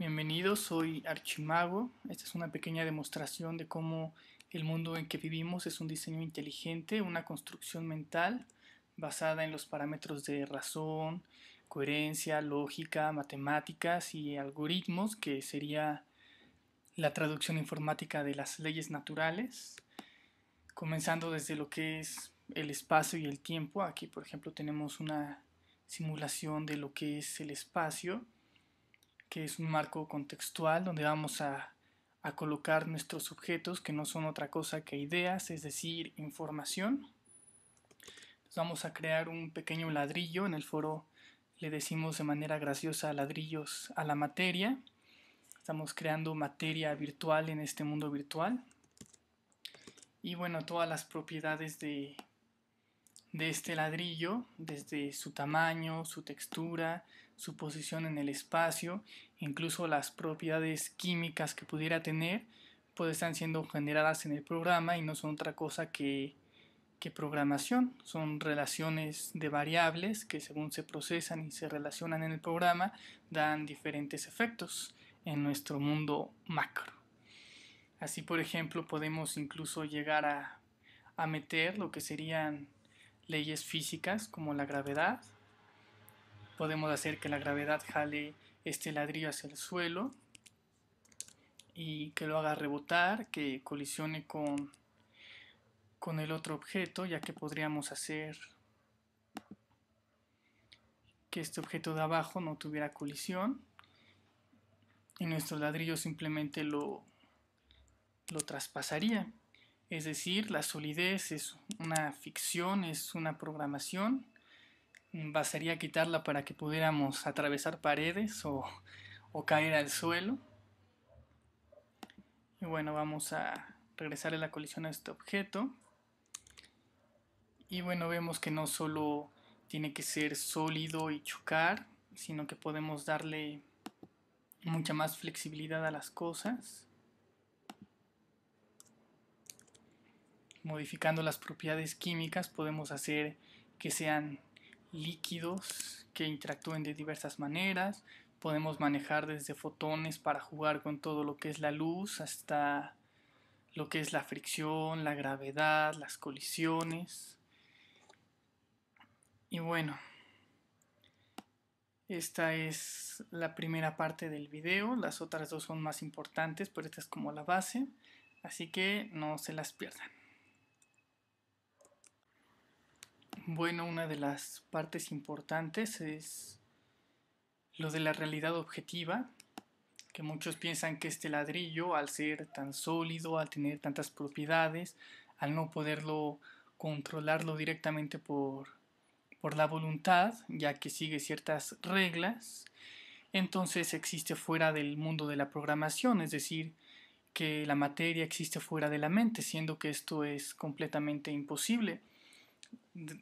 Bienvenidos, soy Archimago. Esta es una pequeña demostración de cómo el mundo en que vivimos es un diseño inteligente, una construcción mental basada en los parámetros de razón, coherencia, lógica, matemáticas y algoritmos, que sería la traducción informática de las leyes naturales, comenzando desde lo que es el espacio y el tiempo. Aquí, por ejemplo, tenemos una simulación de lo que es el espacio, que es un marco contextual donde vamos a colocar nuestros objetos, que no son otra cosa que ideas, es decir, información. Entonces vamos a crear un pequeño ladrillo. En el foro le decimos de manera graciosa ladrillos a la materia. Estamos creando materia virtual en este mundo virtual. Y bueno, todas las propiedades de este ladrillo, desde su tamaño, su textura, su posición en el espacio, incluso las propiedades químicas que pudiera tener, pues están siendo generadas en el programa y no son otra cosa que programación. Son relaciones de variables que, según se procesan y se relacionan en el programa, dan diferentes efectos en nuestro mundo macro. Así, por ejemplo, podemos incluso llegar a meter lo que serían leyes físicas como la gravedad. Podemos hacer que la gravedad jale este ladrillo hacia el suelo y que lo haga rebotar, que colisione con el otro objeto, ya que podríamos hacer que este objeto de abajo no tuviera colisión y nuestro ladrillo simplemente lo traspasaría. Es decir, la solidez es una ficción, es una programación. Bastaría quitarla para que pudiéramos atravesar paredes o caer al suelo. Y bueno, vamos a regresar a la colisión a este objeto. Y bueno, vemos que no solo tiene que ser sólido y chocar, sino que podemos darle mucha más flexibilidad a las cosas, modificando las propiedades químicas. Podemos hacer que sean líquidos, que interactúen de diversas maneras. Podemos manejar desde fotones para jugar con todo lo que es la luz, hasta lo que es la fricción, la gravedad, las colisiones. Y bueno, esta es la primera parte del video. Las otras dos son más importantes, pero esta es como la base, así que no se las pierdan. Bueno, una de las partes importantes es lo de la realidad objetiva, que muchos piensan que este ladrillo, al ser tan sólido, al tener tantas propiedades, al no poderlo controlarlo directamente por la voluntad, ya que sigue ciertas reglas, entonces existe fuera del mundo de la programación, es decir, que la materia existe fuera de la mente, siendo que esto es completamente imposible,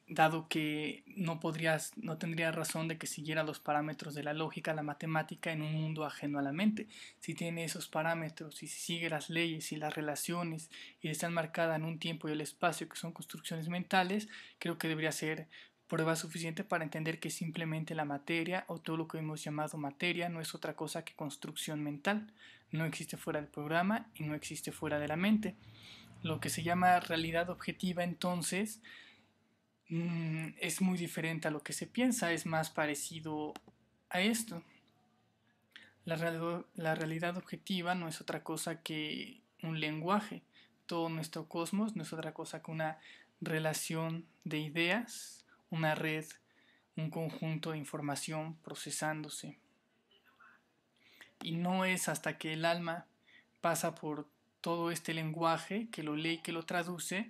dado que no tendría razón de que siguiera los parámetros de la lógica, la matemática, en un mundo ajeno a la mente. Si tiene esos parámetros y si sigue las leyes y las relaciones y están marcadas en un tiempo y el espacio, que son construcciones mentales, creo que debería ser prueba suficiente para entender que simplemente la materia, o todo lo que hemos llamado materia, no es otra cosa que construcción mental. No existe fuera del programa y no existe fuera de la mente. Lo que se llama realidad objetiva, entonces, es muy diferente a lo que se piensa, es más parecido a esto. La realidad objetiva no es otra cosa que un lenguaje. Todo nuestro cosmos no es otra cosa que una relación de ideas, una red, un conjunto de información procesándose. Y no es hasta que el alma pasa por todo este lenguaje, que lo lee y que lo traduce,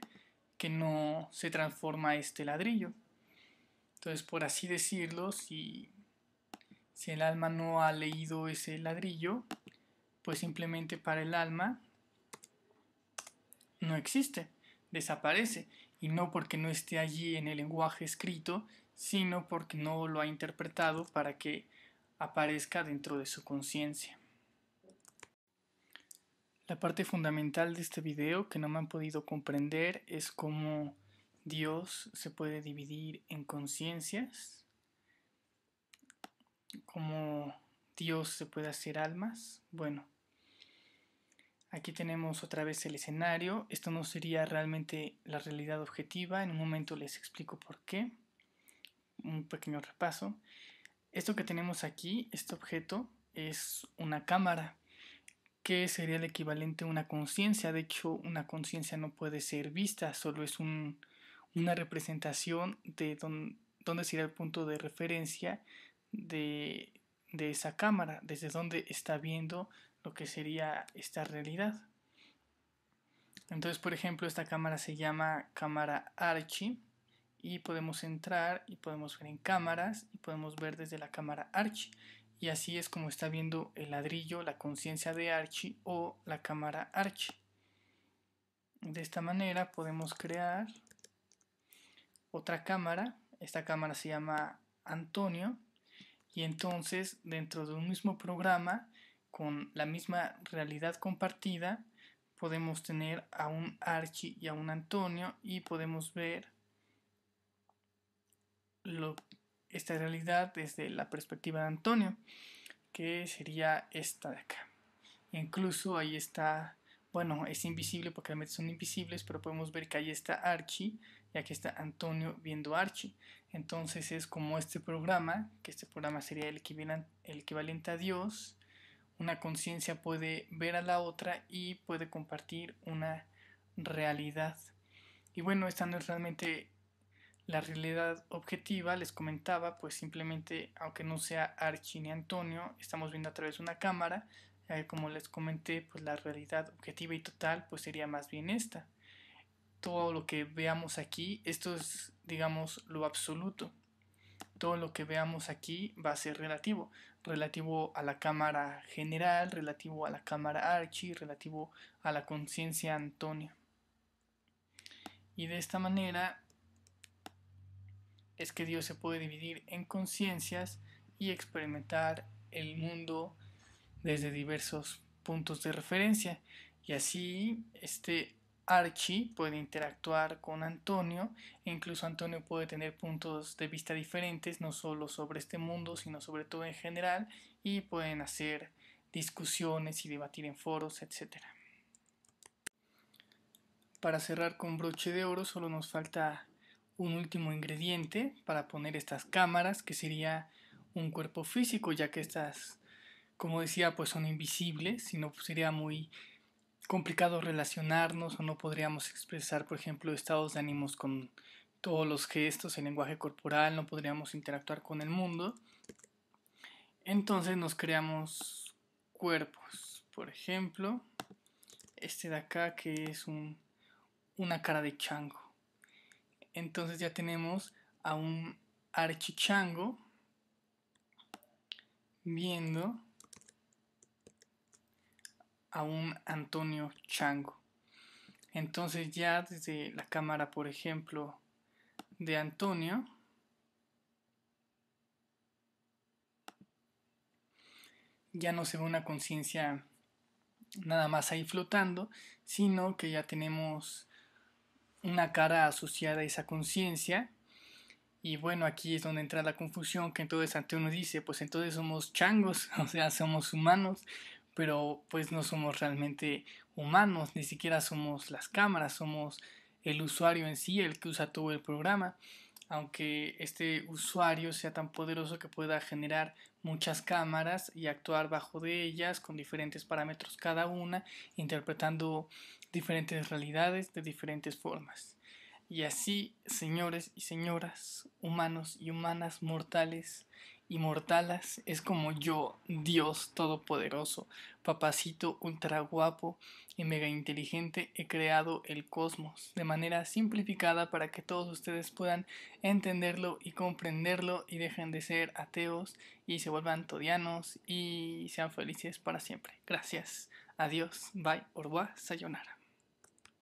que no se transforma este ladrillo. Entonces, por así decirlo, si el alma no ha leído ese ladrillo, pues simplemente para el alma no existe, desaparece. Y no porque no esté allí en el lenguaje escrito, sino porque no lo ha interpretado para que aparezca dentro de su conciencia. La parte fundamental de este video que no me han podido comprender es cómo Dios se puede dividir en conciencias, cómo Dios se puede hacer almas. Bueno, aquí tenemos otra vez el escenario. Esto no sería realmente la realidad objetiva. En un momento les explico por qué. Un pequeño repaso. Esto que tenemos aquí, este objeto, es una cámara, que sería el equivalente a una conciencia. De hecho, una conciencia no puede ser vista, solo es una representación de dónde sería el punto de referencia de esa cámara, desde donde está viendo lo que sería esta realidad. Entonces, por ejemplo, esta cámara se llama cámara Archie y podemos entrar y podemos ver en cámaras y podemos ver desde la cámara Archie. Y así es como está viendo el ladrillo, la conciencia de Archie o la cámara Archie. De esta manera podemos crear otra cámara. Esta cámara se llama Antonio. Y entonces dentro de un mismo programa, con la misma realidad compartida, podemos tener a un Archie y a un Antonio y podemos ver esta realidad desde la perspectiva de Antonio, que sería esta de acá. Incluso ahí está, bueno, es invisible porque realmente son invisibles, pero podemos ver que ahí está Archie y aquí está Antonio viendo a Archie. Entonces es como este programa, que este programa sería el equivalente a Dios. Una conciencia puede ver a la otra y puede compartir una realidad. Y bueno, esta no es realmente la realidad objetiva, les comentaba, pues simplemente, aunque no sea Archie ni Antonio, estamos viendo a través de una cámara. Como les comenté, pues la realidad objetiva y total pues sería más bien esta. Todo lo que veamos aquí, esto es, digamos, lo absoluto. Todo lo que veamos aquí va a ser relativo. Relativo a la cámara general, relativo a la cámara Archie, relativo a la conciencia Antonio. Y de esta manera es que Dios se puede dividir en conciencias y experimentar el mundo desde diversos puntos de referencia. Y así Archie puede interactuar con Antonio e incluso Antonio puede tener puntos de vista diferentes, no solo sobre este mundo, sino sobre todo en general, y pueden hacer discusiones y debatir en foros, etc. Para cerrar con broche de oro solo nos falta un último ingrediente para poner estas cámaras, que sería un cuerpo físico, ya que estas, como decía, pues son invisibles, si no pues sería muy complicado relacionarnos o no podríamos expresar, por ejemplo, estados de ánimos con todos los gestos, el lenguaje corporal, no podríamos interactuar con el mundo. Entonces nos creamos cuerpos, por ejemplo, este de acá que es una cara de chango. Entonces ya tenemos a un archichango viendo a un Antonio Chango. Entonces ya desde la cámara, por ejemplo, de Antonio, ya no se ve una conciencia nada más ahí flotando, sino que ya tenemos una cara asociada a esa conciencia. Y bueno, aquí es donde entra la confusión, que entonces Antonio dice, pues entonces somos changos, o sea, somos humanos, pero pues no somos realmente humanos, ni siquiera somos las cámaras, somos el usuario en sí, el que usa todo el programa. Aunque este usuario sea tan poderoso que pueda generar muchas cámaras y actuar bajo de ellas con diferentes parámetros cada una, interpretando diferentes realidades de diferentes formas. Y así, señores y señoras, humanos y humanas, mortales y mortalas, es como yo, Dios Todopoderoso, papacito ultra guapo y mega inteligente, he creado el cosmos de manera simplificada para que todos ustedes puedan entenderlo y comprenderlo y dejen de ser ateos y se vuelvan todianos y sean felices para siempre. Gracias. Adiós. Bye. Au revoir. Sayonara.